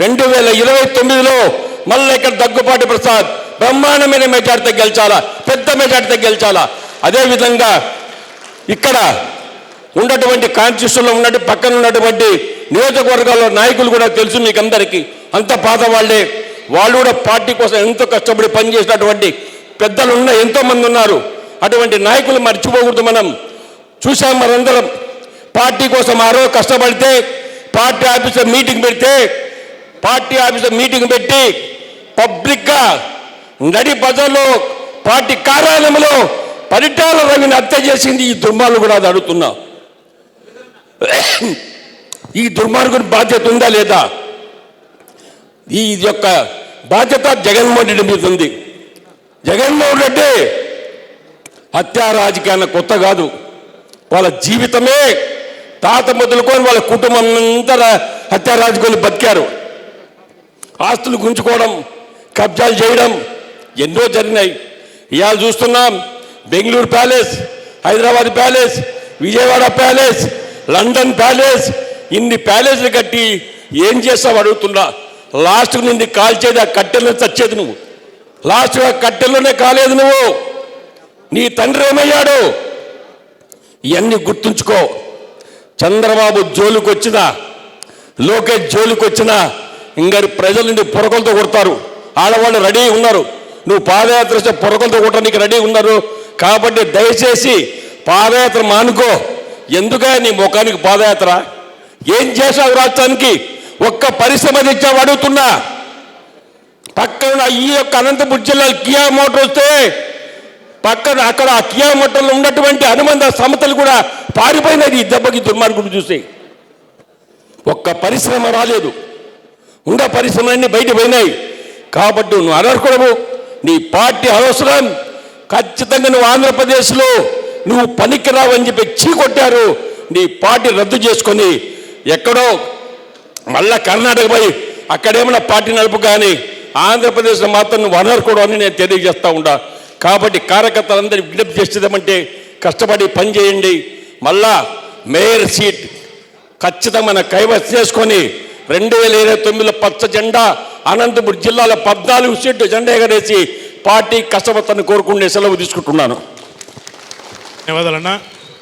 2029లో మళ్ళీ ఇక్కడ దగ్గుపాటి ప్రసాద్ బ్రహ్మాండమైన మెజార్టీతో గెలిచాలా, పెద్ద మెజార్టీతో గెలిచాలా. అదేవిధంగా ఇక్కడ ఉన్నటువంటి కాన్స్టిట్యూషన్లో ఉన్నట్టు పక్కన ఉన్నటువంటి నియోజకవర్గాల్లో నాయకులు కూడా తెలుసు మీకు అందరికీ, అంత పాత వాళ్ళే. వాళ్ళు కూడా పార్టీ కోసం ఎంతో కష్టపడి పనిచేసినటువంటి పెద్దలు ఎంతోమంది ఉన్నారు. అటువంటి నాయకులు మర్చిపోకూడదు. మనం చూసాం, మనందరం పార్టీ కోసం ఆ రోజు కష్టపడితే పార్టీ ఆఫీసర్ మీటింగ్ పెట్టి పబ్లిక్గా నడి బజార్లో పార్టీ కార్యాలయంలో పరిటాల రవిని హత్య చేసింది ఈ దుర్మార్గులు కూడా. అది అడుగుతున్నా, ఈ దుర్మార్గుని బాధ్యత ఉందా లేదా? ఈ యొక్క బాధ్యత జగన్మోహన్ రెడ్డి మీద ఉంది. జగన్మోహన్ రెడ్డి హత్యా రాజకీయాన్ని కొత్త కాదు. వాళ్ళ జీవితమే తాత మొదలుకొని వాళ్ళ కుటుంబం అంతా హత్యా రాజకీయాలు బతికారు. ఆస్తులు గుంజుకోవడం, కబ్జాలు చేయడం ఎన్నో జరిగినాయి. ఇవాళ చూస్తున్నాం, Bengaluru palace, Hyderabad palace, Vijayawada palace, London palace, ఇన్ని ప్యాలెస్లు కట్టి ఏం చేస్తావు అడుగుతున్నా. లాస్ట్కు నిన్ను కాల్చేది ఆ కట్టెల్లో చచ్చేది నువ్వు. లాస్ట్గా కట్టెల్లోనే కాలేదు నువ్వు. నీ తండ్రి ఏమయ్యాడు? ఇవన్నీ గుర్తుంచుకో. చంద్రబాబు జోలికి వచ్చినా, లోకేష్ జోలికి వచ్చినా ఇంకా ప్రజలు నుండి పొరకలతో కొడతారు. ఆడవాళ్ళు రెడీ ఉన్నారు. నువ్వు పాదయాత్ర చేస్తే పొరకలతో కొట్టడానికి రెడీ ఉన్నారు. కాబట్టి దయచేసి పాదయాత్ర మానుకో. ఎందుకే నీ ముఖానికి పాదయాత్ర? ఏం చేశావు రాష్ట్రానికి? ఒక్క పరిశ్రమ తెచ్చావు అడుగుతున్నా. పక్కన ఈ యొక్క అనంతపురం జిల్లాలో కియా మోటార్ వస్తే పక్కన అక్కడ ఆ కియా మోటార్లో ఉన్నటువంటి అనుబంధ సంస్థలు కూడా పారిపోయినది ఈ దెబ్బకి దుర్మార్గుడు చూసి. ఒక్క పరిశ్రమ రాలేదు. ఉన్న పరిశ్రమలన్నీ బయట పోయినాయి. కాబట్టి నువ్వు అనర్హుడవు. నీ పార్టీ అవసరం. ఖచ్చితంగా నువ్వు ఆంధ్రప్రదేశ్లో నువ్వు పనికిరావు అని చెప్పి చీకొట్టారు. నీ పార్టీ రద్దు చేసుకొని ఎక్కడో మళ్ళా కర్ణాటక పోయి అక్కడేమన్నా పార్టీ నడుపు, కానీ ఆంధ్రప్రదేశ్లో మాత్రం నువ్వు అనర్హుడు అని నేను తెలియజేస్తూ ఉంటా. కాబట్టి కార్యకర్తలందరూ విజ్ఞప్తి చేసేదేమంటే కష్టపడి పని చేయండి. మళ్ళా మేయర్ సీట్ ఖచ్చితంగా మన కైవసం చేసుకొని 2029లో పచ్చ జెండా అనంతపురం జిల్లాలో 14 సీట్లు జెండా ఎగరేసి పార్టీ కష్టపడతాన్ని కోరుకునే సెలవు తీసుకుంటున్నాను. ధన్యవాదాలన్నా.